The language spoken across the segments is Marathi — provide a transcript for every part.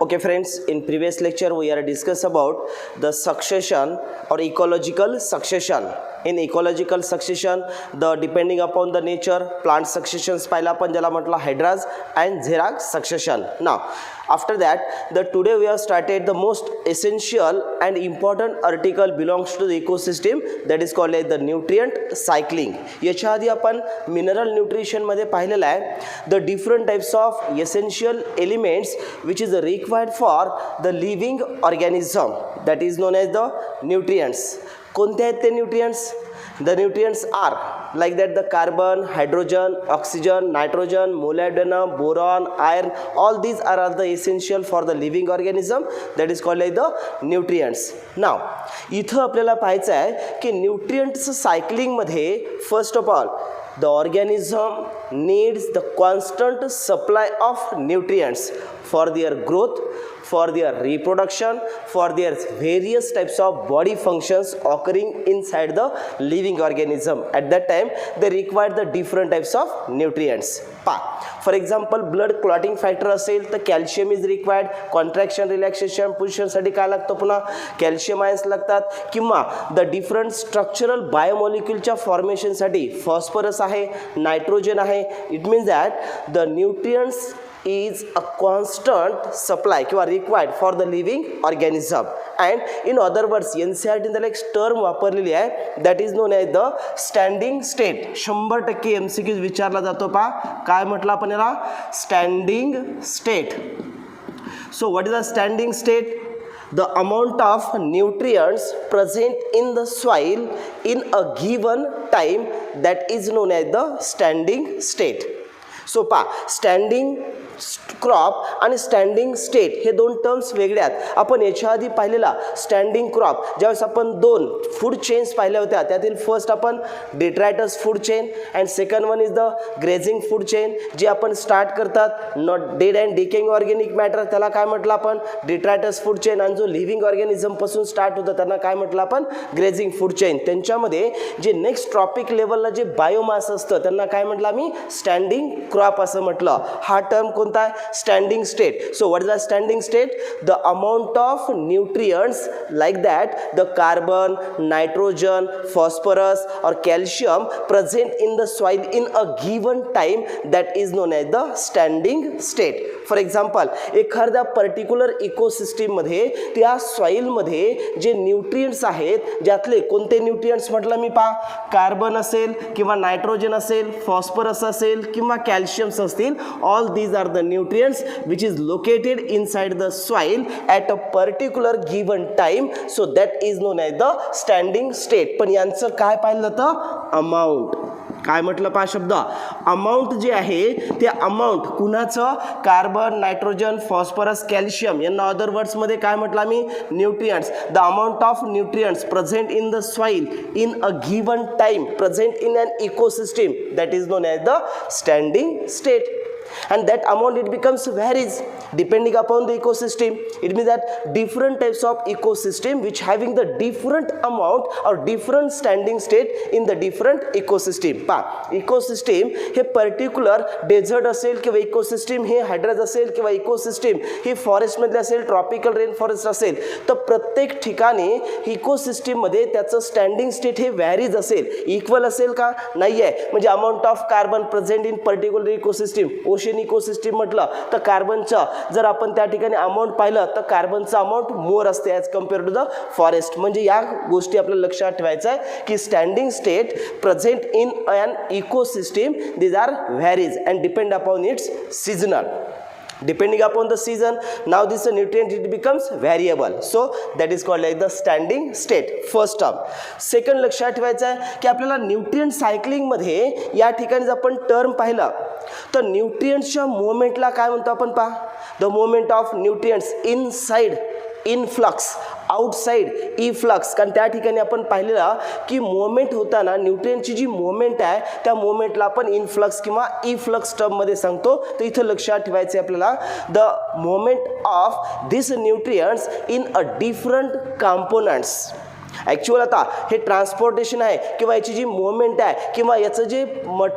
Okay friends, in previous lecture we are discuss about the succession or ecological succession. In ecological succession, the depending upon the nature, plant successions पाहिला आपण ज्याला म्हटलं hydras and xerac succession. Now after that, today we have started the most essential and important article belongs to the ecosystem, that is called as the nutrient cycling. याच्या आधी आपण mineral nutrition मध्ये पाहिलेला आहे the different types of essential elements which is required for the living organism, that is known as the nutrients. कोणते आहेत ते nutrients? The nutrients are like that the carbon, hydrogen, oxygen, nitrogen, molybdenum, boron, iron, all these are all the essential for the living organism, that is called as the nutrients. Now इथं आपल्याला पाहायचं आहे की nutrients cycling मध्ये first of all the organism needs the constant supply of nutrients for their growth, for their reproduction, for their various types of body functions occurring inside the living organism. At that time they require the different types of nutrients. For example, blood clotting factor असेल तर calcium is required, contraction, relaxation, position साठी काय लागतं पुन्हा calcium ions लागतात, किंवा the different structural biomolecule च्या formation साठी phosphorus आहे, nitrogen आहे. It means that the nutrients is a constant supply किंवा required for the living organism. And in other words, NCERT ने एक term वापरलेली आहे that is known as the standing state. 100% MCQs विचारला जातो पा काय म्हटलं आपण याला standing state. So what is the standing state? The amount of nutrients present in the soil in a given time, that is known as the standing state. So standing crop आणि स्टँडिंग स्टेट हे दोन टर्म्स वेगळे आहेत. आपण याच्या आधी पाहिलेला स्टँडिंग क्रॉप ज्यावेळेस आपण दोन फूड चेन्स पाहिल्या होत्या, त्यातील फर्स्ट आपण detritus food chain and second one is the grazing food chain. जे आपण स्टार्ट करतात not dead and decaying organic matter त्याला काय म्हटलं आपण डिट्रायटस फूड चेन, आणि जो लिव्हिंग ऑर्गॅनिझम पासून स्टार्ट होतं त्यांना काय म्हटलं आपण ग्रेझिंग फूड चेन. त्यांच्यामध्ये जे नेक्स्ट ट्रॉपिक लेवलला जे बायोमास असतं त्यांना काय म्हटलं आम्ही स्टँडिंग क्रॉप असं म्हटलं. हा term standing state. So what is the standing state? The amount of nutrients like that the carbon, nitrogen, phosphorus or calcium present in the soil in a given time, that is known as the standing state. For example, एखाद्या पर्टिक्युलर इकोसिस्टम मध्ये त्या सॉइल मध्ये जे न्यूट्रिएंट्स आहेत, ज्यातले कोणते न्यूट्रिएंट्स म्हटलं मी कार्बन असेल किंवा नायट्रोजन असेल, फॉस्फरस असेल किंवा कॅल्शियम्स असतील, all these are the nutrients which is located inside the soil at a particular given time, so that is known as the standing state. पण यांचं काय पाहिलं जातं अमाउंट. काय म्हटलं पहा शब्द अमाउंट जे आहे ते अमाउंट कुणाचं कार्बन, नायट्रोजन, फॉस्फरस, कॅल्शियम यांना अदर वर्ड्स मध्ये काय म्हटलं आम्ही nutrients. The amount of nutrients present in the soil in a given time present in an ecosystem, that is known as the standing state. And that amount it becomes varies depending upon the ecosystem. It means that different types of ecosystem which having the different amount or different standing state in the different ecosystem. Ecosystem हे particular desert असेल किंवा ecosystem हे hydras असेल किंवा ecosystem हे forest मध्ये असेल, tropical rain forest असेल, तर प्रत्येक ठिकाणी ecosystem मध्ये त्याचं standing state हे varies असेल. इक्वल असेल का नाही आहे. म्हणजे amount of carbon present in particular ecosystem, ocean ecosystem म्हटलं तर कार्बनचं जर आपण त्या ठिकाणी अमाउंट पाहिलं तर कार्बनचं अमाउंट मोर असते as compared to the forest. म्हणजे या गोष्टी आपल्याला लक्षात ठेवायचं आहे की standing state present in an ecosystem these are varies and depend upon its seasonal. Depending upon the season, now this nutrient it becomes variable, so that is called like the standing state. First term. Second लक्षात ठेवायचं आहे की आपल्याला न्यूट्रिएंट सायकलिंग मध्ये या ठिकाणी आपण टर्म पाहिला तर न्यूट्रिएंट्सच्या मूवमेंटला काय म्हणतो आपण the movement of nutrients inside influx, outside efflux. कारण त्या ठिकाणी आपण पाहिलेलं की मूवमेंट होताना न्यूट्रिएंटची जी मूवमेंट आहे त्या मूवमेंटला आपण इनफ्लक्स किंवा इफ्लक्स टर्ममध्ये सांगतो. तर इथं लक्षात ठेवायचं आहे आपल्याला the movement of this nutrients in a different components. Actual आता हे ट्रान्सपोर्टेशन आहे किंवा याची जी मुवमेंट आहे किंवा याचं जे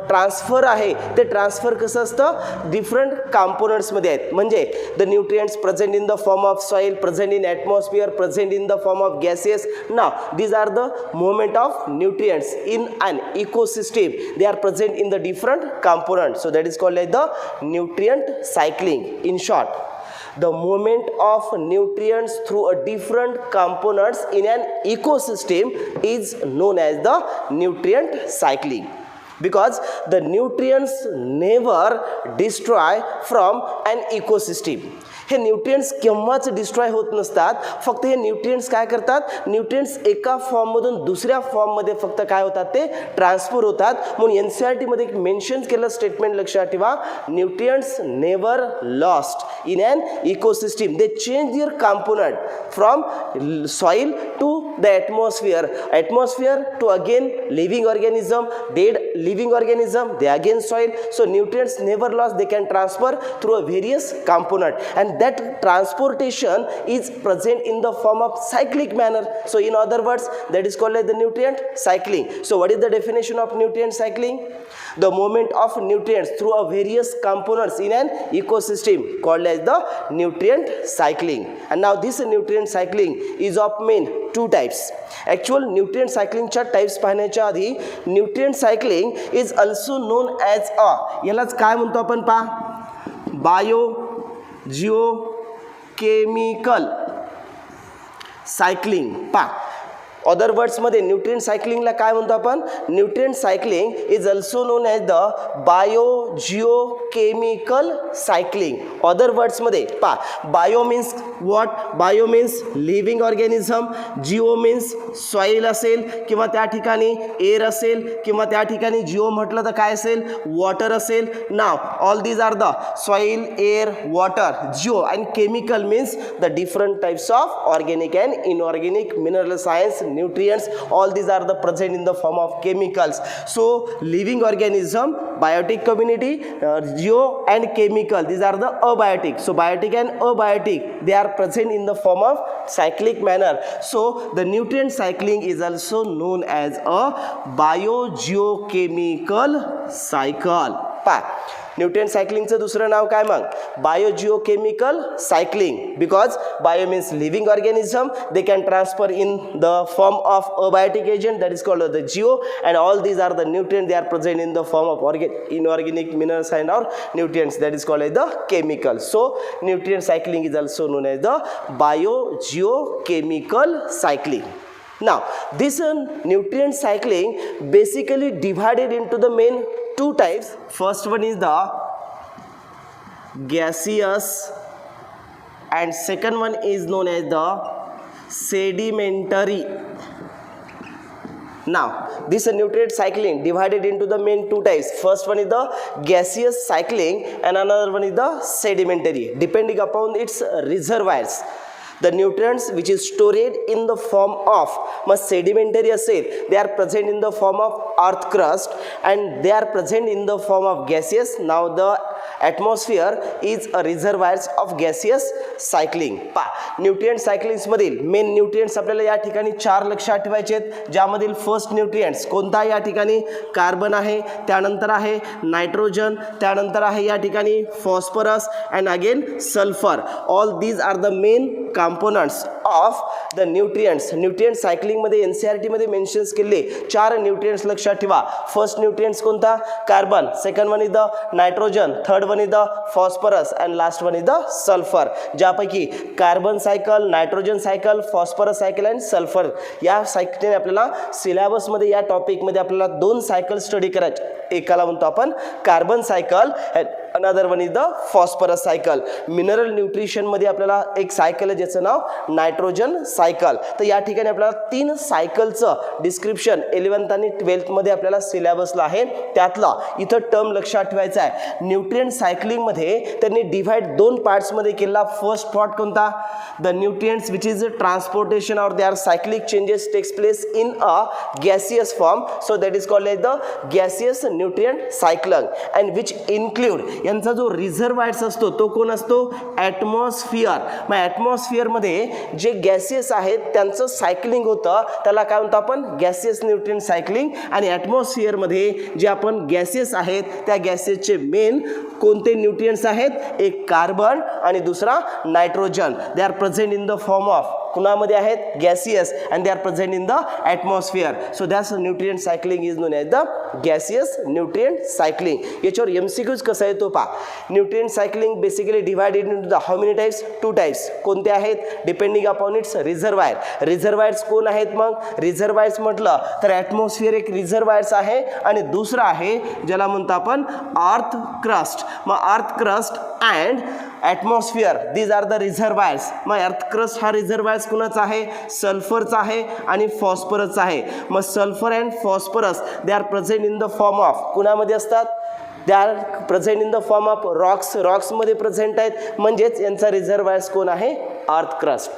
ट्रान्सफर आहे ते ट्रान्सफर कसं असतं डिफरंट कॉम्पोनंट्समध्ये आहेत. म्हणजे the nutrients present in the form of soil, present in atmosphere, present in the form of gases. Now these are the movement of nutrients in an ecosystem. They are present in the different components, so that is called like the nutrient cycling. In short, the movement of nutrients through a different components in an ecosystem is known as the nutrient cycling, because the nutrients never destroy from an ecosystem. हे न्यूट्रिएंट्स केव्हाच डिस्ट्रॉय होत नसतात. फक्त हे न्यूट्रिएंट्स काय करतात, न्यूट्रिएंट्स एका फॉर्ममधून दुसऱ्या फॉर्ममध्ये फक्त काय होतात ते ट्रान्सफर होतात. म्हणून एन सी आर टीमध्ये एक मेन्शन केलं स्टेटमेंट लक्षात ठेवा, nutrients never lost in an ecosystem. They change their component from soil to the atmosphere, atmosphere to again living organism, dead living organism, they again soil. So nutrients never lost, they can transfer through a various component, and that transportation is present in the form of cyclic manner. So in other words, that is called as the nutrient cycling. So what is the definition of nutrient cycling? The movement of nutrients through a various components in an ecosystem called as the nutrient cycling. And now this nutrient cycling is of main two types. Actual nutrient cycling च्या टाइप्स पाहण्याच्या आधी nutrient cycling is also known as a, यालाच काय म्हणतो आपण पहा, बायो जिओकेमिकल सायक्लिंग. पा अदर वर्ड्समध्ये न्यूट्रिएंट सायक्लिंगला काय म्हणतो आपण, nutrient cycling is also known as the biogeochemical cycling. Other वर्ड्समध्ये पा, bio means what, bio means living organism, geo means soil असेल किंवा त्या ठिकाणी एअर असेल किंवा त्या ठिकाणी जिओ म्हटलं तर काय असेल, वॉटर असेल. Now all these are the soil, air, water, geo. And chemical means the different types of organic and inorganic mineral science, nutrients, all these are the present in the form of chemicals. So living organism, biotic community, geo and chemical, these are the abiotic. So biotic and abiotic, they are present in the form of cyclic manner. So the nutrient cycling is also known as a biogeochemical cycle. Nutrient सायक्लिंगचं दुसरं नाव काय मग, biogeochemical cycling. Because bio means living organism, they can transfer in the form of abiotic agent, that is called the geo. And all these are the nutrient, they are present in the form of inorganic minerals and or nutrients, that is called as the chemical. So nutrient cycling is also known as the biogeochemical cycling. Now this nutrient cycling basically divided into the main two types. First one is the gaseous and second one is known as the sedimentary. Now this nutrient cycling divided into the main two types. First one is the gaseous cycling and another one is the sedimentary, depending upon its reservoirs. The nutrients which is stored in the form of sedimentary असेल, they are present in the form of earth crust and they are present in the form of gaseous. Now the atmosphere is a reservoirs of gaseous cycling. पा न्यूट्रिएंट सायक्लिंग्स मधील मेन न्यूट्रिएंट्स आपल्याला या ठिकाणी चार लक्षात ठेवायचे आहेत, ज्यामधील फर्स्ट न्यूट्रिएंट्स कोणता या ठिकाणी कार्बन आहे, त्यानंतर आहे नायट्रोजन, त्यानंतर आहे या ठिकाणी phosphorus and again sulphur. All these are the main components of the nutrients. Nutrient cycling मध्ये एनसीईआरटी मध्ये मेन्शन्स केले चार न्यूट्रिएंट्स लक्षात ठेवा. फर्स्ट न्यूट्रिएंट्स कोणता, carbon, second one is the nitrogen, third one is the phosphorus and last one is the sulphur. ज्यापैकी carbon cycle, nitrogen cycle, phosphorus cycle and sulphur या सायकलने आपल्याला सिलेबसमध्ये या टॉपिकमध्ये आपल्याला दोन सायकल स्टडी करायचे. एकाला म्हणतो आपण carbon cycle, another one is the phosphorus cycle. Mineral nutrition मध्ये आपल्याला एक सायकल आहे ज्याचं नाव नायट्रोजन सायकल. तर या ठिकाणी आपल्याला तीन सायकलचं डिस्क्रिप्शन 11th आणि 12th मध्ये आपल्याला सिलेबसला आहे. त्यातला इथं टर्म लक्षात ठेवायचा आहे. न्यूट्रिएंट सायक्लिंग मध्ये त्यांनी डिव्हाइड दोन पार्ट्स मध्ये केला. फर्स्ट पार्ट कोणता, the nutrients which is transportation और they are cyclic changes takes place in a gaseous form, so that is called as the gaseous nutrient cycling and which include यांचा जो रिझर्वायर्स असतो तो कोण असतो? ॲटमॉस्फिअर. मग ॲटमॉस्फिअरमध्ये जे गॅसेस आहेत त्यांचं सायकलिंग होतं, त्याला काय म्हणतो आपण? Gases nutrient cycling. आणि ॲटमॉस्फिअरमध्ये जे आपण गॅसेस आहेत त्या गॅसेसचे मेन कोणते न्यूट्रिएंट्स आहेत? एक कार्बन आणि दुसरा nitrogen. They are present in the form of कुणामध्ये आहेत? Gaseous, and they are present in the atmosphere. So that's nutrient cycling is known as the gaseous nutrient cycling. याच्यावर MCQज कसा येतो पहा. Nutrient cycling basically divided into the how many types? 2 types. कोणते आहेत? Depending upon its reservoir. Reservoirs कोण आहेत मग? रिझर्वायर्स म्हटलं तर ॲटमॉस्फिअर एक रिझर्वायर्स आहे आणि दुसरं आहे ज्याला म्हणतो आपण अर्थ क्रस्ट. मग earth crust and atmosphere these are the reservoirs. मग अर्थ क्रस्ट हा रिझर्वायर्स कुणाचा आहे? सल्फरचा आहे आणि फॉस्फरसचा आहे. मग sulphur and phosphorus they are present in the form of कुणामध्ये असतात? They are present in the form of rocks. रॉक्समध्ये प्रेझेंट आहेत, म्हणजेच यांचा रिझर्वायर्स कोण आहे? Earth crust.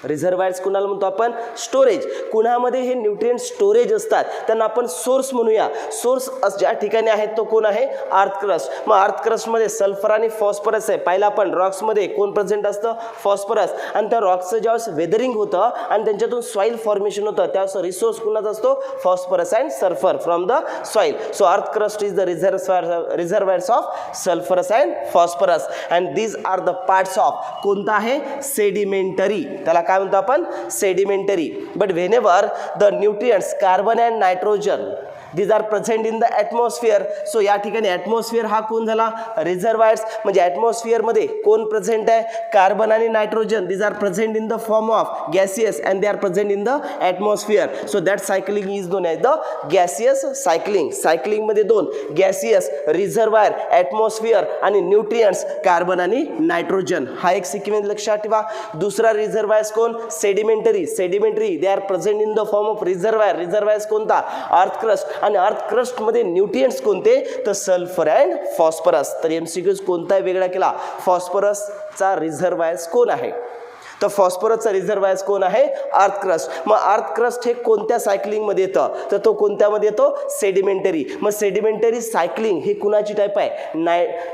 रिझर्वायर्स कुणाला म्हणतो आपण? स्टोरेज. कुणामध्ये हे न्यूट्रिएंट स्टोरेज असतात त्यांना आपण सोर्स म्हणूया. सोर्स ज्या ठिकाणी आहेत तो कोण आहे? अर्थ क्रस्ट. मग अर्थ क्रस्टमध्ये सल्फर आणि फॉस्फरस आहे. पहिला आपण रॉक्समध्ये कोण प्रेझेंट असतं? फॉस्फरस. आणि त्या रॉक्सचं ज्यावेळेस वेदरिंग होतं आणि त्यांच्यातून सॉईल फॉर्मेशन होतं त्यावेळेस रिसोर्स कुणाचा असतो? Phosphorus and sulphur from the soil. So earth crust is the reservoirs of sulphurous and phosphorus. And these are the parts of कोणता आहे? सेडिमेंटरी. त्याला काय म्हणतो आपण? Sedimentary. But whenever the nutrients carbon and nitrogen these are present in the atmosphere. So या ठिकाणी ॲटमॉस्फिअर हा कोण झाला? रिझर्वायर्स. म्हणजे ॲटमॉस्फिअरमध्ये कोण प्रेझेंट आहे? कार्बन आणि nitrogen. these are present in the form of gaseous and they are present in the atmosphere. So that cycling is known as the gaseous cycling. सायकलिंगमध्ये दोन गॅसियस रिझर्वायर, ॲटमॉस्फिअर आणि न्यूट्रिएंट्स कार्बन आणि नायट्रोजन. हा एक सिक्वेन्स लक्षात ठेवा. दुसरा रिझर्वायर्स कोण? Sedimentary. Sedimentary they are present in the form of reservoir. Reservoirs कोणता? Earth crust. आणि अर्थ क्रस्टमध्ये न्यूट्रिएंट्स कोणते? तर सल्फर अँड फॉस्फरस. तर MCQज कोणता वेगळा केला? फॉस्फरसचा रिझर्वायर्स कोण आहे? तर फॉस्फरसचा रिझर्वायर्स कोण आहे? अर्थ क्रस्ट. मग अर्थ क्रस्ट हे कोणत्या सायकलिंगमध्ये येतं? तर तो कोणत्यामध्ये येतो? सेडिमेंटरी. मग सेडिमेंटरी सायकलिंग ही कुणाची टाईप आहे?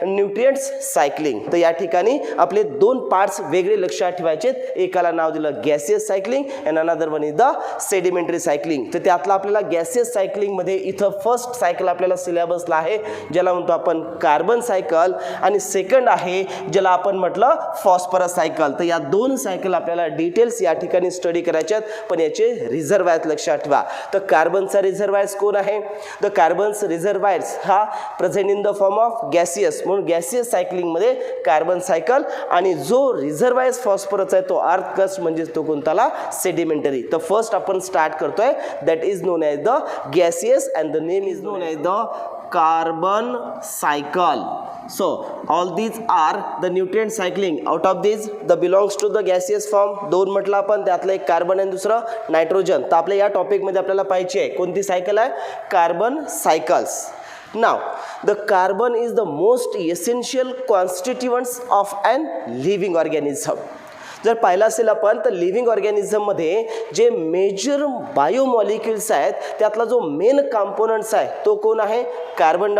Nutrients cycling. तर या ठिकाणी आपले दोन पार्ट्स वेगळे लक्षात ठेवायचे. एकाला नाव दिलं gaseous cycling and another one is the sedimentary cycling. तर त्यातलं आपल्याला गॅसियस सायकलिंगमध्ये इथं फर्स्ट सायकल आपल्याला सिलेबसला आहे ज्याला म्हणतो आपण कार्बन सायकल, आणि सेकंड आहे ज्याला आपण म्हटलं फॉस्फरस सायकल. तर या दोन सायकल आपल्याला डिटेल्स या ठिकाणी स्टडी करायच्यात, पण याचे रिझर्वायर्स लक्षात ठेवा. तर कार्बनचा रिझर्वायर्स कोण आहे? द कार्बन्स रिझर्वायर्स हा present in the form of gaseous. म्हणून गॅसियस सायकलिंगमध्ये कार्बन सायकल, आणि जो रिझर्वायर्स फॉस्फरस आहे तो अर्थ क्रस्ट, म्हणजे तो कोणताला? सेडिमेंटरी. तर फर्स्ट आपण स्टार्ट करतोय, that is known as the gaseous and the name is known as the carbon cycle. So all these are the nutrient cycling. Out of these the belongs to the gaseous form. दोन म्हटलं आपण, त्यातलं एक कार्बन आणि दुसरं नायट्रोजन. तर आपल्या या टॉपिकमध्ये आपल्याला पाहिजे आहे कोणती सायकल आहे? Carbon cycles. Now the carbon is the most essential constituents of an living organism. जर पाहिलं असेल आपण तर लिव्हिंग ऑर्गॅनिझममध्ये जे मेजर बायोमॉलिक्युल्स आहेत त्यातला जो मेन कॉम्पोनंट्स आहे तो कोण आहे? Carbon.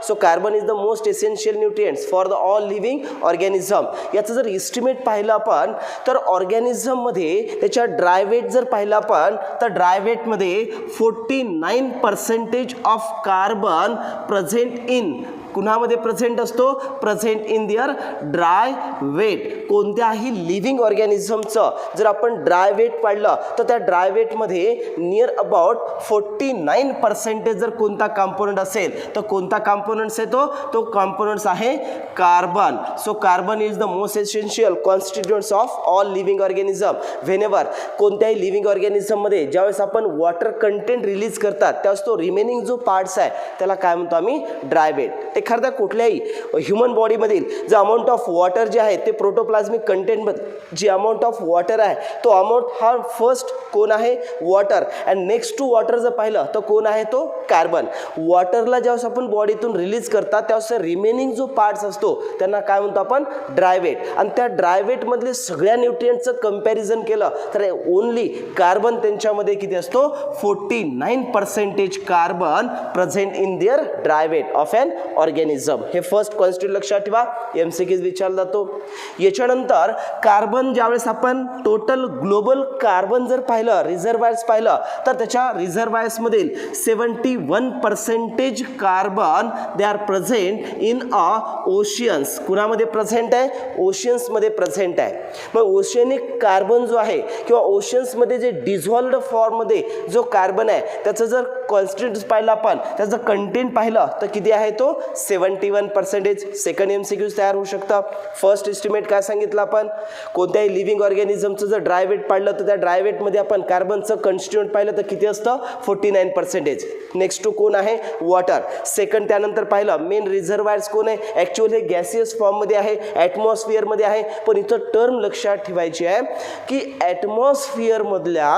So carbon is the most essential nutrients for the all living organism. याचं जर इस्टिमेट पाहिलं आपण तर ऑर्गॅनिझममध्ये त्याच्या ड्रायवेट जर पाहिलं आपण तर ड्रायवेटमध्ये 49% ऑफ कार्बन प्रेझेंट इन कुणामध्ये प्रेझेंट असतो? Present in their dry weight. कोणत्याही लिव्हिंग ऑर्गॅनिझमचं जर आपण ड्राय वेट पाडलं तर त्या ड्राय वेटमध्ये नियर अबाउट 49% जर कोणता कॉम्पोनंट असेल तर कोणता कॉम्पोनंट्स आहे तो कॉम्पोनंट्स आहे carbon. So carbon is the most essential constituents of all living organism. Whenever कोणत्याही लिव्हिंग ऑर्गॅनिझममध्ये ज्यावेळेस आपण वॉटर कंटेंट रिलीज करतात त्यावेळेस तो रिमेनिंग जो पार्ट्स आहे त्याला काय म्हणतो आम्ही? Dry weight. एखाद्या कुठल्याही ह्युमन बॉडीमधील जे अमाऊंट ऑफ वॉटर जे आहे ते प्रोटोप्लाझ्मिक कंटेंटमध्ये जी अमाऊंट ऑफ वॉटर आहे तो अमाऊंट हा फर्स्ट कोण आहे? Water. And next to water जर पाहिलं तर कोण आहे? तो कार्बन. वॉटरला ज्यावेळेस आपण बॉडीतून रिलीज करतात त्यावेळेस रिमेनिंग जो पार्ट्स असतो त्यांना काय म्हणतो आपण? Dry weight. आणि त्या ड्राय वेटमधले सगळ्या न्यूट्रिएंटचं कंपॅरिझन केलं तर ओनली कार्बन त्यांच्यामध्ये किती असतो? 49% carbon present in their dry weight of an organism. हे फर्स्ट कॉन्स्टिट्यूट लक्षात ठेवा, MCQs विचारला जातो. याच्यानंतर कार्बन, ज्यावेळेस आपण टोटल ग्लोबल कार्बन जर पाहिलं, रिझर्वायर्स पाहिलं, तर त्याच्या रिझर्वायर्समधील 71% carbon they are present in oceans. कुणामध्ये प्रेझेंट आहे? ओशियन्समध्ये प्रेझेंट आहे. मग ओशियनिक कार्बन जो आहे किंवा ओशियन्समध्ये जे डिझॉल्व्ड फॉर्ममध्ये जो कार्बन आहे त्याचं जर कॉन्स्टिट्यूट पाहिलं आपण, त्याचं कंटेंट पाहिलं तर किती आहे तो? 71%. सेकंड MCQs तयार होऊ शकतं. फर्स्ट एस्टिमेट काय सांगितलं आपण? कोणत्याही लिव्हिंग ऑर्गॅनिझमचं जर ड्राय वेट पाडलं तर त्या ड्राय वेटमध्ये आपण कार्बनचं कॉन्स्टिट्यूट पाहिलं तर किती असतं? 49%. नेक्स्ट टू कोण आहे? वॉटर. सेकंड त्यानंतर पाहिलं मेन रिझर्वायर्स कोण आहे? ॲक्च्युअली हे गॅसियस फॉर्ममध्ये आहे, ॲटमॉस्फिअरमध्ये आहे. पण इथं टर्म लक्षात ठेवायची आहे की ॲटमॉस्फिअरमधल्या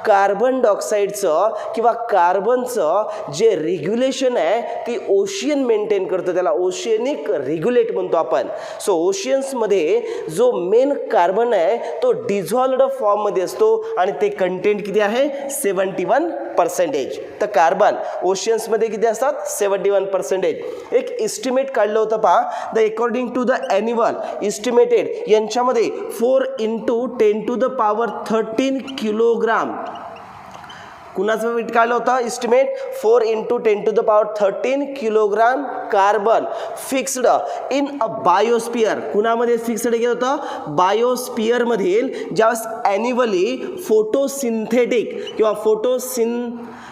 कार्बन डायऑक्साईडचं किंवा कार्बनचं जे रेग्युलेशन आहे ती ओशियन मेंटेन करतो, त्याला ओशियनिक रेग्युलेट म्हणतो आपण. सो ओशियन्समध्ये जो मेन कार्बन आहे तो डिझॉल्व्ड फॉर्ममध्ये असतो आणि ते कंटेंट किती आहे? 71%. तर कार्बन ओशियन्समध्ये किती असतात? 71%. एक इस्टिमेट काढलं होतं पहा, the according to the annual estimated, यांच्यामध्ये 4 × 10⁻13 किलोग्राम. कुणाचं वेट काढलं होतं estimate? 4 × 10⁻13 kilogram carbon fixed in a biosphere. कुणामध्ये फिक्स्ड केलं होतं? बायोस्पियरमधील ज्यावेळेस ॲन्युअली फोटोसिंथेटिक किंवा फोटोसिंथेसिस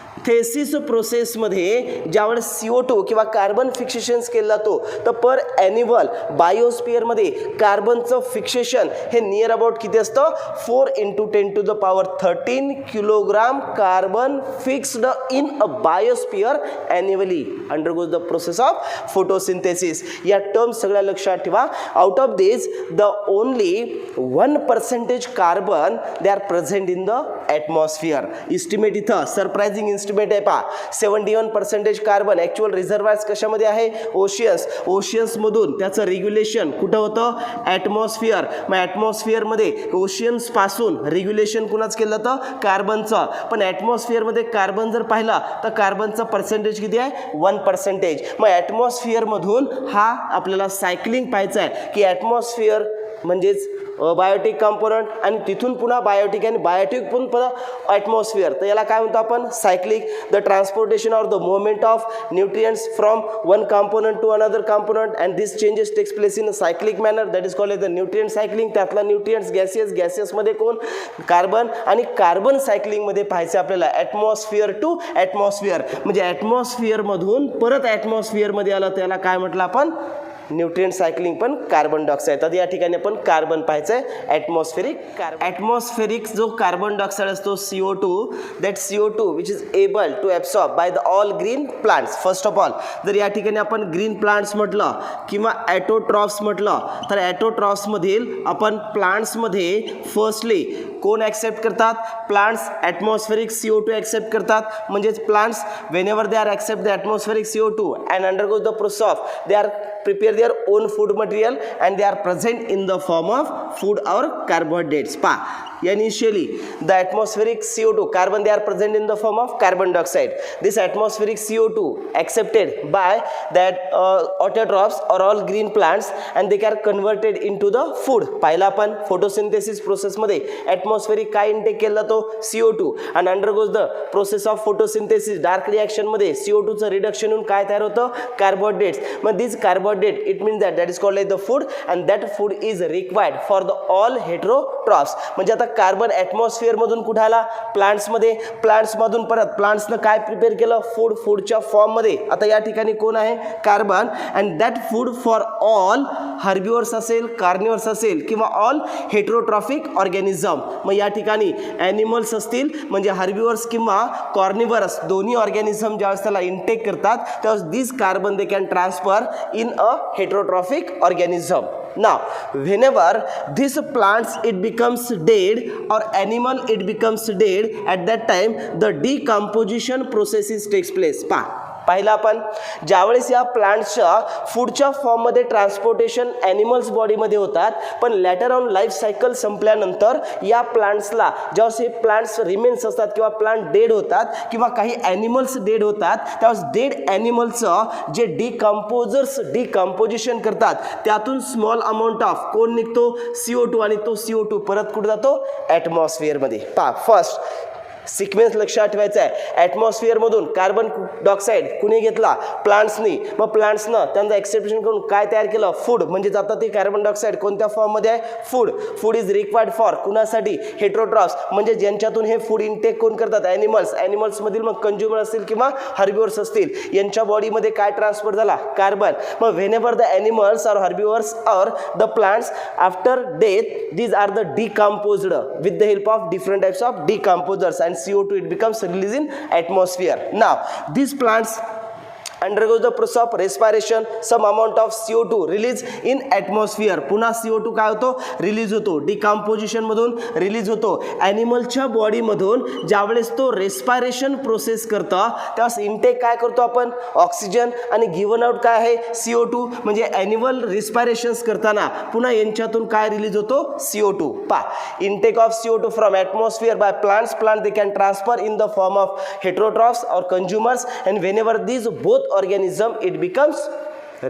प्रोसेसमध्ये ज्यावेळेस CO2 किंवा कार्बन फिक्सेशन्स केलं जातो तर पर ॲन्युअल बायोस्पियरमध्ये कार्बनचं फिक्सेशन हे नियर अबाउट किती असतं? 4 × 10⁻13 kilogram carbon fixed in a biosphere annually undergoes the process of photosynthesis. या टर्म्स सगळ्या लक्षात ठेवा. Out of this the only 1% carbon they are present in the atmosphere. Estimate इथं सरप्रायझिंग इस्टिमेट आहे पहा, 71% कार्बन. ॲक्च्युअल रिझर्वायर्स कशामध्ये आहे? ओशियन्स. ओशियन्समधून त्याचं रेग्युलेशन कुठं होतं? ॲटमॉस्फिअर. मग ॲटमॉस्फिअरमध्ये ओशियन्सपासून रेग्युलेशन कुणाच केलं जातं? कार्बनचं. पण ॲटमॉस्फिअरमध्ये कार्बन जर पाहिला तर कार्बनचं पर्सेंटेज किती आहे? 1%. मग ॲटमॉस्फिअरमधून हा आपल्याला सायक्लिंग पाहायचं आहे की ॲटमॉस्फिअर म्हणजेच बायोटिक कंपोनंट आणि तिथून पुन्हा बायोटिक आणि बायोटिक पण पुन्हा ॲटमॉस्फिअर. तर याला काय म्हणतो आपण? Cyclic. The transportation or the movement of nutrients from one component to another component and this changes takes place in a cyclic manner, that is called the nutrient cycling. त्यातला न्यूट्रियंट्स गॅसियसमध्ये कोण? कार्बन. आणि कार्बन सायक्लिंगमध्ये पाहायचं आपल्याला ॲटमॉस्फिअर टू ॲटमॉस्फिअर, म्हणजे ॲटमॉस्फिअरमधून परत ॲटमॉस्फिअरमध्ये आलं त्याला काय म्हटलं आपण? न्यूट्रिएंट सायक्लिंग पण कार्बन डायऑक्साईड. तर या ठिकाणी आपण कार्बन पाहायचं आहे. ॲटमॉस्फेरिक जो कार्बन डायऑक्साईड असतो CO2, that CO2 which is able to absorb by the all green plants. First of all जर या ठिकाणी आपण ग्रीन प्लांट्स म्हटलं किंवा ॲटोट्रॉफ्स म्हटलं तर ॲटोट्रॉफ्समधील आपण प्लांट्समध्ये फर्स्टली कोण ॲक्सेप्ट करतात? प्लांट्स ॲटमॉस्फेरिक CO2 ॲक्सेप्ट करतात. म्हणजेच plants whenever they are accept the atmospheric CO2 and undergoes the process of they are prepare their own food material and they are present in the form of food or carbohydrates. Initially the atmospheric CO2 carbon they are present in the form of carbon dioxide. This atmospheric CO2 accepted by that autotrophs or all green plants and they are converted into the food. पाहिला आपण photosynthesis process मध्ये atmospheric काय intake केला जातो? CO2 and undergoes the process of photosynthesis dark reaction मध्ये CO2 चं reduction होऊन काय तयार होतं? Carbohydrates. मग these carbohydrate it means that is called like the food and that food is required for the all heterotrophs. म्हणजे आता कार्बन ॲटमॉस्फिअर मधून कुठे आला? प्लांट्समध्ये. प्लांट्समधून परत प्लांट्सनं काय प्रिपेअर केलं? फूडच्या फॉर्ममध्ये. आता या ठिकाणी कोण आहे? Carbon. And that food for all herbivores असेल, कार्निवर्स असेल किंवा ऑल हेटेरोट्रॉफिक ऑर्गॅनिझम. मग या ठिकाणी ॲनिमल्स असतील म्हणजे हर्बिवर्स किंवा कॉर्निवर्स दोन्ही ऑर्गॅनिझम ज्यावेळेस त्याला इंटेक करतात त्यावेळेस this carbon they can transfer in a heterotrophic organism. Now whenever this plants it becomes dead or animal it becomes dead, at that time the decomposition processes takes place. पाहिला आपण. ज्यावेळेस या प्लांट्सच्या फूडच्या फॉर्ममध्ये ट्रान्सपोर्टेशन ॲनिमल्स बॉडीमध्ये होतात, पण लॅटर ऑन लाईफ सायकल संपल्यानंतर या प्लांट्सला ज्यावेळेस हे प्लांट्स रिमेन्स असतात किंवा प्लांट डेड होतात किंवा काही ॲनिमल्स डेड होतात, त्यावेळेस डेड ॲनिमलचं जे डिकम्पोजिशन करतात त्यातून स्मॉल अमाऊंट ऑफ कोण निघतो, CO2, आणि तो CO2 परत कुठे जातो, ॲटमॉस्फिअरमध्ये. पहा फर्स्ट सिक्वेन्स लक्षात ठेवायचा आहे. ॲटमॉस्फिअरमधून कार्बन डायऑक्साईड कुणी घेतला, प्लांट्सनी. मग प्लांट्सनं त्यांचं एक्सेप्शन करून काय तयार केलं, फूड. म्हणजे जातात ते कार्बन डायऑक्साईड कोणत्या फॉर्ममध्ये आहे, food. Food is required for कुणासाठी, हेट्रोट्रॉफ्स, म्हणजे ज्यांच्यातून हे फूड इनटेक कोण करतात, ॲनिमल्स. ॲनिमल्समधील मग कंज्युमर असतील किंवा हर्बिवर्स असतील, यांच्या बॉडीमध्ये काय ट्रान्सफर झाला, कार्बन. मग whenever the animals or herbivores or the plants after death, these are the decomposed with the help of different types of decomposers and CO2 it becomes released in atmosphere. Now these plants undergoes the process of respiration, some amount of CO2 release in atmosphere. पुन्हा CO2 काय होतो, रिलीज होतो, डिकम्पोजिशन मधून रिलीज होतो. ॲनिमलच्या बॉडीमधून ज्यावेळेस तो रेस्पायरेशन प्रोसेस करतो त्यावेळेस इनटेक काय करतो आपण, ऑक्सिजन, आणि गिवन आउट काय आहे, CO2. म्हणजे ॲनिमल रिस्पायरेशन्स करताना पुन्हा यांच्यातून काय रिलीज होतो, CO2. पा intake of CO2 from atmosphere by plants they can transfer in the form of heterotrophs और consumers, and whenever these both organism it becomes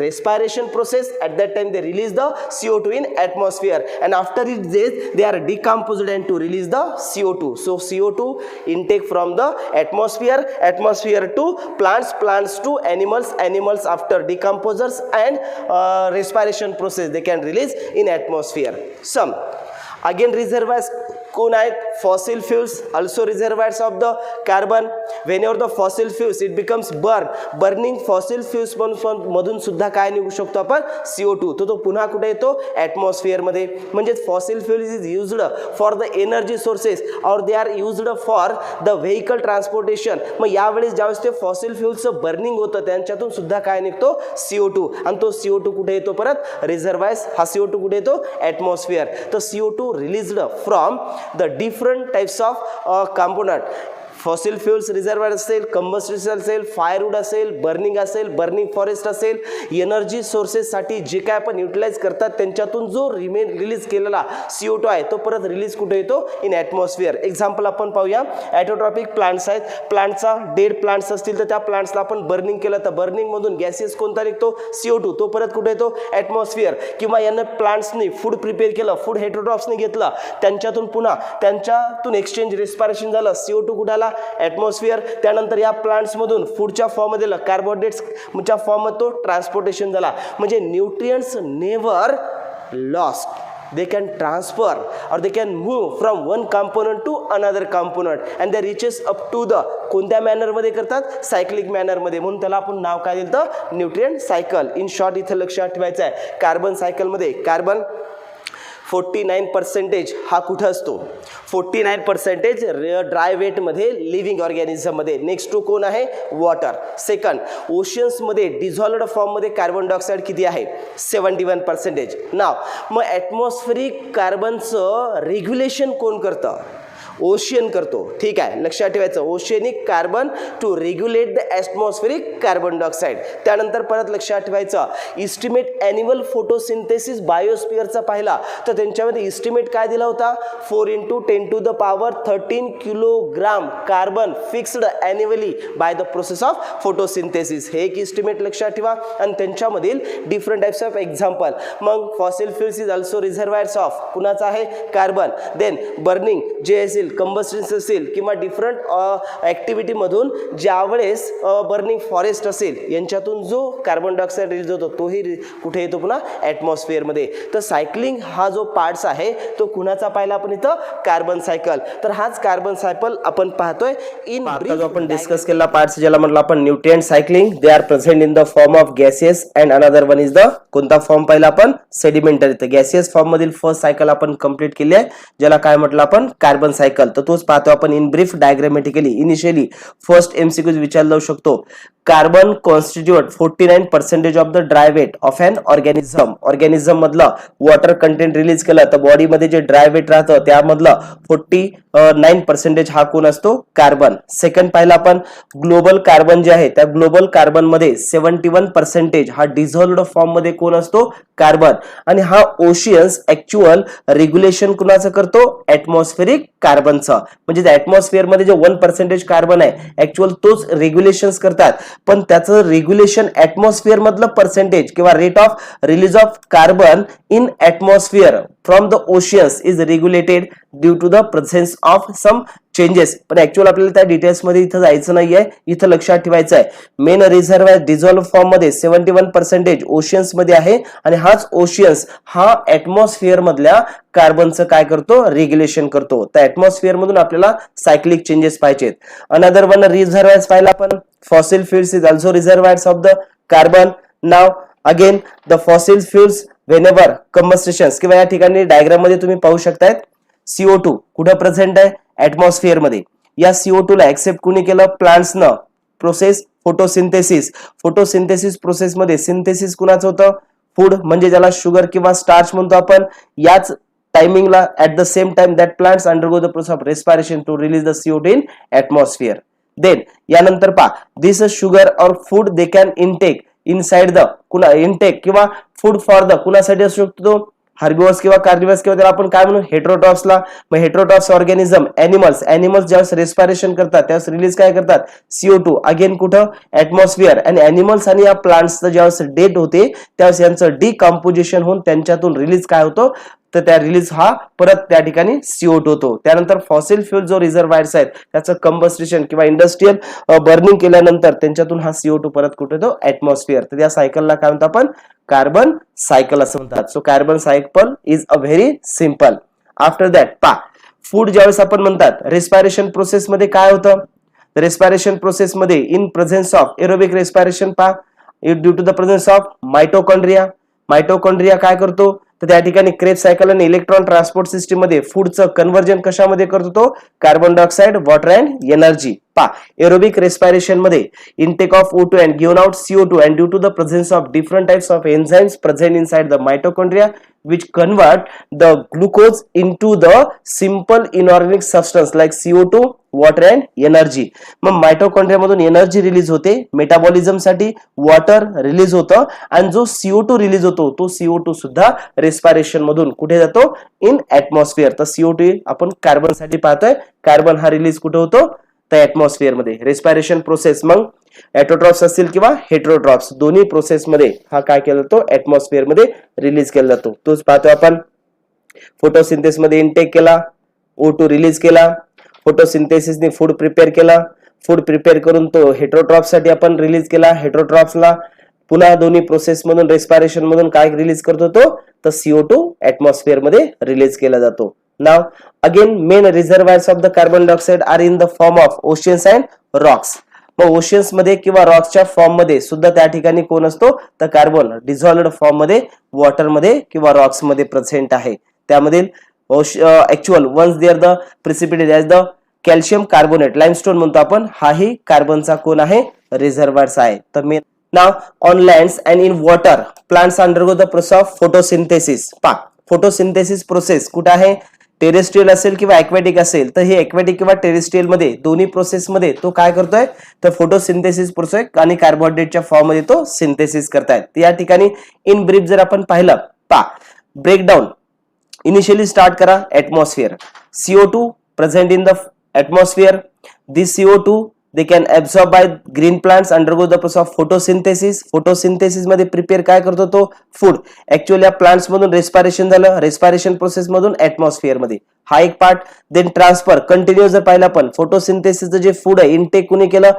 respiration process. At that time they release the CO2 in atmosphere, and after it they are decomposed and to release the CO2. So CO2 intake from the atmosphere to plants to animals after decomposers and respiration process they can release in atmosphere. Some again reservoirs कोण आहेत, fossil fuels, also reservoirs of the carbon. Whenever the fossil fuels it becomes burning fossil fuels मधून सुद्धा काय निघू शकतो आपण, CO2. तो पुन्हा कुठे येतो, ॲटमॉस्फिअरमध्ये. म्हणजे fossil fuels is used for the energy sources और they are used for the vehicle transportation. मग यावेळेस ज्यावेळेस ते फॉसिल फ्यूल्सचं बर्निंग होतं त्यांच्यातून सुद्धा काय निघतो, CO2. आणि तो CO2 कुठे येतो परत, रिझर्वायर्स. हा CO2 कुठे येतो, ॲटमॉस्फिअर. तर CO2 released from the different types of component. Fossil fuels reservoir असेल, कंबस्टेशन असेल, फायरवूड असेल, बर्निंग फॉरेस्ट असेल, एनर्जी सोर्सेससाठी जे काय आपण युटिलाइज करतात त्यांच्यातून जो रिलीज केलेला CO2 आहे तो परत रिलीज कुठे येतो, इन ॲटमॉस्फिअर. एक्झाम्पल आपण पाहूया. ॲटोट्रॉपिक प्लांट्स आहेत, प्लांटचा डेड प्लांट्स असतील तर त्या प्लांट्सला आपण बर्निंग केलं तर बर्निंगमधून गॅसेस कोणता निघतो, CO2. तो परत कुठे येतो, ॲटमॉस्फिअर. किंवा यांना प्लांट्सनी फूड प्रिपेअर केलं, फूड हेट्रोट्रॉफ्सनी घेतलं, त्यांच्यातून पुन्हा त्यांच्यातून एक्सचेंज रेस्पिरेशन झालं, CO2 कुठे आला, ॲटमॉस्फिअर. त्यानंतर या प्लांट्समधून फूडच्या फॉर्ममध्ये कार्बोहायड्रेट्सच्या फॉर्ममध्ये तो ट्रान्सपोर्टेशन झाला. म्हणजे nutrients never lost, they can transfer or they can move from one component to another component and they reaches up to the कोणत्या मॅनर मध्ये करतात, सायक्लिक मॅनर मध्ये. म्हणून त्याला आपण नाव काय दिलं, न्यूट्रिएंट सायकल. इन शॉर्ट इथे लक्षात ठेवायचं आहे, कार्बन सायकलमध्ये कार्बन 49% हा कुठं असतो, 49% ड्राय वेटमध्ये लिव्हिंग ऑर्गॅनिझममध्ये. नेक्स्ट टू कोण आहे, वॉटर. सेकंड, ओशियन्समध्ये डिझॉल्व्ड फॉर्ममध्ये कार्बन डायऑक्साईड किती आहे, 71%. नाव मग ॲटमॉस्फेरिक कार्बनचं रेग्युलेशन कोण करतं, ओशियन करतो. ठीक आहे, लक्षात ठेवायचं, oceanic carbon to regulate the atmospheric carbon dioxide. त्यानंतर परत लक्षात ठेवायचं, इस्टिमेट ॲन्युअल फोटोसिंथेसिस बायोस्फिअरचा पाहिला तर त्यांच्यामध्ये इस्टिमेट काय दिला होता, 4 × 10⁻13 kilogram carbon fixed annually by the process of photosynthesis. हे एक इस्टिमेट लक्षात ठेवा. आणि त्यांच्यामधील डिफरंट टाइप्स ऑफ एक्झाम्पल. मग fossil fuels is also reservoirs of कुणाचा आहे, कार्बन. देन बर्निंग जे असेल, कंबस्टेशन असेल किंवा डिफरंट ॲक्टिव्हिटीमधून ज्यावेळेस बर्निंग फॉरेस्ट असेल यांच्यातून जो कार्बन डायऑक्साईड रिलीज होतो तोही कुठे येतो, पुन्हा ॲटमॉस्फिअरमध्ये. तर सायक्लिंग हा जो पार्ट्स आहे तो कुणाचा पाहिला आपण इथं, कार्बन सायकल. तर हाच कार्बन सायकल आपण पाहतोय. इन जो आपण डिस्कस केलेला पार्ट्स ज्याला म्हटलं आपण nutrient cycling, they are present in the form of gases and another one is the कोणता फॉर्म पाहिला आपण, सेडिमेंटरी. तर गॅसियस फॉर्म मधील फर्स्ट सायकल आपण कंप्लीट केली आहे ज्याला काय म्हटलं आपण, कार्बन सायकल सायकल, तर तोच पाहतो आपण in brief diagrammatically. Initially first MCQ विचारला जाऊ शकतो. Carbon constitute 49% of the dry weight of an organism. Organism मधलं वॉटर कंटेंट रिलीज केलं तर बॉडीमध्ये जे ड्राय वेट राहतं त्यामधलं 49% हा कोण असतो? कार्बन. सेकंड पाहिलं आपण ग्लोबल कार्बन जे आहे त्या ग्लोबल कार्बन मध्ये 71% हा डिझॉल्व्ड फॉर्म मध्ये कोण असतो? कार्बन. आणि हा ओशियन्स ऍक्च्युअल रेग्युलेशन कुणाचं करतो? ऍटमॉस्फेरिक कार्बनचं. म्हणजे ऍटमॉस्फिअर मध्ये जे 1% कार्बन आहे ऍक्च्युअल तोच रेग्युलेशन करतात, पण त्याचं रेग्युलेशन ऍटमॉस्फिअर मधलं पर्सेंटेज किंवा rate of release of carbon in atmosphere from the oceans is regulated due to the presence of some changes. पण ऍक्च्युअल आपल्याला त्या डिटेल्स मध्ये इथं जायचं नाहीये, इथं लक्षात ठेवायचं आहे मेन रिझर्व्हायर डिझॉल्व्ह फॉर्म मध्ये 71% ओशियन्स मध्ये आहे आणि हाच ओशियन्स हा ऍटमॉस्फिअर मधल्या कार्बनचं काय करतो? रेग्युलेशन करतो. तर ऍटमॉस्फिअर मधून आपल्याला सायक्लिक चेंजेस पाहिजेत. अनदर वन रिझर्व्हायर्स पाहिला आपण fossil fuels is also reservoirs of the carbon. Now again the fossil fuels whenever combustion किंवा या ठिकाणी डायग्राम मध्ये तुम्ही पाहू शकताय CO2 कुठं प्रेझेंट आहे? ऍटमॉस्फिअर मध्ये. या CO2 ला एक्सेप्ट कुणी केलं? प्लांट्सनं. Process photosynthesis. फोटोसिंथेसिस प्रोसेस मध्ये सिंथेसिस कुणाचं होतं? फूड, म्हणजे ज्याला शुगर किंवा स्टार्च म्हणतो आपण. याच टायमिंगला at the same time that plants undergo the process of respiration to release the CO2 in atmosphere. Then यानंतर पहा this sugar or food they can intake inside the कुणा इनटेक किंवा फूड फॉर द कुणासाठी असू शकतो? हार्बिवर्स किंवा कार्निवर्स किंवा त्याला आपण काय म्हणू? हेट्रोट्रॉप्सला. मग हेट्रोट्रॉप्स ऑर्गॅनिझम एनिमल्स ज्यावेळेस रेस्पिरेशन करतात त्यावेळेस रिलीज काय करतात? CO2. अगेन कुठं? ऍटमॉस्फिअर. आणि एनिमल्स आणि या प्लांट्सचं ज्यावेळेस डेथ होते त्यावेळेस यांचं डिकम्पोजिशन होऊन त्यांच्यातून रिलीज काय होतो? तर त्या रिलीज हा परत त्या ठिकाणी CO2 होतो. त्यानंतर फॉसिल फ्युल जो रिझर्व्हायर्स आहेत त्याचं कंबस्ट्रेशन किंवा इंडस्ट्रियल बर्निंग केल्यानंतर त्यांच्यातून हा CO2 परत कुठे येतो? ऍटमॉस्फिअर. तर त्या सायकलला काय म्हणतो आपण? कार्बन सायकल असं म्हणतात. So carbon cycle is a very simple. After that पा फूड ज्यावेळेस आपण म्हणतात रेस्पिरेशन प्रोसेस मध्ये काय होतं? रेस्पिरेशन प्रोसेस मध्ये in presence of aerobic respiration पा due to the presence of mitochondria. Mitochondria काय करतो? तर त्या ठिकाणी क्रेब्स सायकल आणि इलेक्ट्रॉन ट्रान्सपोर्ट सिस्टीम मध्ये फूडचं कन्व्हर्जन कशामध्ये करतो? तो carbon dioxide, water and energy. पा एरोबिक रेस्पिरेशन मध्ये intake of O2 and given out CO2 and due to the presence of different types of enzymes present inside the mitochondria which convert the glucose into the simple inorganic substance like CO2, water and energy. मग मायटोकॉन्ड्रिया मधून एनर्जी रिलीज होते, मेटाबॉलिझम साठी वॉटर रिलीज होतं आणि जो CO2 रिलीज होतो तो CO2 सुद्धा रेस्पिरेशन मधून कुठे जातो? In atmosphere. तर CO2 आपण कार्बन साठी पाहतोय. कार्बन हा रिलीज कुठे होतो? तर ऍटमॉस्फिअर मध्ये. रेस्पिरेशन प्रोसेस मग ऑटोट्रॉप्स असतील किंवा हेट्रोट्रॉप्स दोन्ही प्रोसेस मध्ये हा काय केला जातो? ऍटमॉस्फिअर मध्ये रिलीज केला जातो. तोच पाहतो आपण. फोटोसिंथेसिस मध्ये इनटेक केला, O2 रिलीज केला, फोटोसिंथेसिसने फूड प्रिपेअर केला, फूड प्रिपेअर करून तो हेट्रोट्रॉप्स साठी आपण रिलीज केला. हेट्रोट्रॉप्सला पुन्हा दोन्ही प्रोसेस मधून रेस्पिरेशन मधून काय रिलीज करतो? तो तर CO2 ऍटमॉस्फिअर मध्ये रिलीज केला जातो. Now again main reservoirs of the carbon dioxide are in the form of oceans and rocks. मग ओशियन्स मध्ये किंवा रॉक्सच्या फॉर्म मध्ये सुद्धा त्या ठिकाणी कोण असतो? तर कार्बन डिझॉल्व्ड फॉर्म मध्ये वॉटर मध्ये किंवा रॉक्स मध्ये प्रेझेंट आहे. त्यामधील actual ones there the precipitate as the calcium carbonate limestone म्हणतो आपण, हाही कार्बनचा कोण आहे? रिझर्व्हायर्स आहे. तर main now on lands and in water plants undergo the process of photosynthesis. पा फोटोसिंथेसिस प्रोसेस कुठे आहे? टेरेस्ट्रियल असेल किंवा ऍक्वॅटिक असेल तर हे ऍक्वॅटिक किंवा टेरेस्ट्रियल मध्ये दोन्ही प्रोसेस मध्ये तो काय करतोय? तर फोटोसिंथेसिस प्रोसेस आणि कार्बोहायड्रेटच्या फॉर्म मध्ये तो सिंथेसिस करतायत. या ठिकाणी इन ब्रीफ जर आपण पाहिलं पा ब्रेकडाऊन इनिशियली स्टार्ट करा. Atmosphere CO2 present in the atmosphere. This CO2 they can absorb by green plants undergo the process of photosynthesis. photosynthesis मध्ये प्रिपेअर काय करतो? तो फूड. ऍक्च्युअली या प्लांट्स मधून रेस्पिरेशन झालं, रेस्पिरेशन प्रोसेस मधून ऍटमॉस्फिअर मध्ये हा एक पार्ट. देन ट्रान्सफर कंटिन्यू जर पाहिला पण फोटोसिंथेसिसचं जे फूड आहे इनटेक कुणी केलं?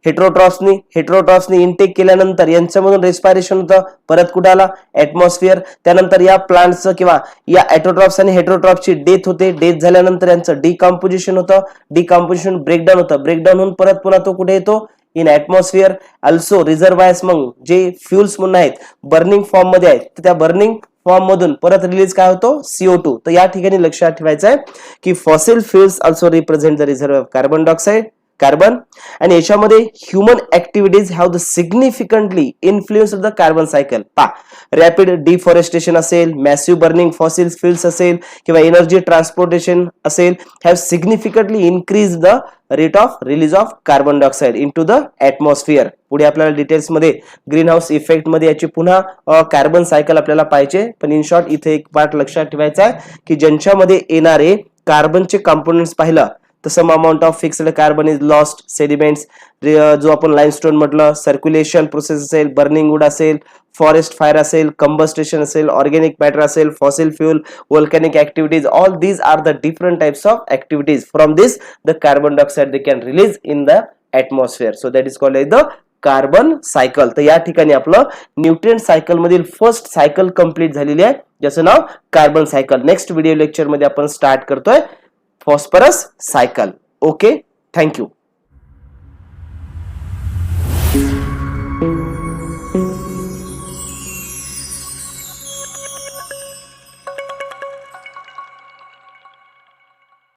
हेट्रोट्रॉप्सनी इनटेक केल्यानंतर यांच्यामधून रेस्पिरेशन होतं, परत कुठे आला? ऍटमॉस्फिअर. त्यानंतर या प्लांट्सचं किंवा या ऑटोट्रॉप्स आणि हेट्रोट्रॉप्सची डेथ होते. डेथ झाल्यानंतर यांचं डिकम्पोजिशन होतं, डिकम्पोजिशन ब्रेकडाऊन होतं, ब्रेकडाऊन होऊन परत पुन्हा तो कुठे येतो? इन ऍटमॉस्फिअर, ऑल्सो रिझर्वायर्स मग जे फ्युल्स म्हणून आहेत बर्निंग फॉर्म मध्ये आहेत तर त्या बर्निंग फॉर्म मधून परत रिलीज काय होतो CO2. तर या ठिकाणी लक्षात ठेवायचं आहे की fossil fuels also represent the reserve of carbon dioxide carbon आणि याच्यामध्ये human activities have the significantly influence of the carbon cycle. Rapid deforestation असेल, मॅसिव्ह बर्निंग फॉसिल फ्युल्स असेल किंवा एनर्जी ट्रान्सपोर्टेशन असेल have significantly increase the rate of release of carbon dioxide into the atmosphere. पुढे आपल्याला डिटेल्स मध्ये ग्रीन हाऊस इफेक्ट मध्ये याची पुन्हा कार्बन सायकल आपल्याला पाहिजे, पण इन शॉर्ट इथे एक पार्ट लक्षात ठेवायचा आहे की ज्यांच्यामध्ये येणारे कार्बनचे कंपोनेंट्स पाहिलं तर some amount of fixed carbon is lost, sediments जो आपण लाइमस्टोन म्हटलं, सर्क्युलेशन प्रोसेस असेल, बर्निंग वूड असेल, फॉरेस्ट फायर असेल, कंबस्टेशन असेल, ऑर्गॅनिक मॅटर असेल, fossil fuel, volcanic activities, all these are the different types of activities. From this the carbon dioxide they can release in the atmosphere. So that is called as the carbon cycle. तर या ठिकाणी आपलं न्यूट्रिएंट सायकल मधील फर्स्ट सायकल कंप्लीट झालेली आहे ज्याचं नाव carbon cycle. Next video lecture मध्ये आपण स्टार्ट करतोय फॉस्फरस सायकल. Okay, thank you.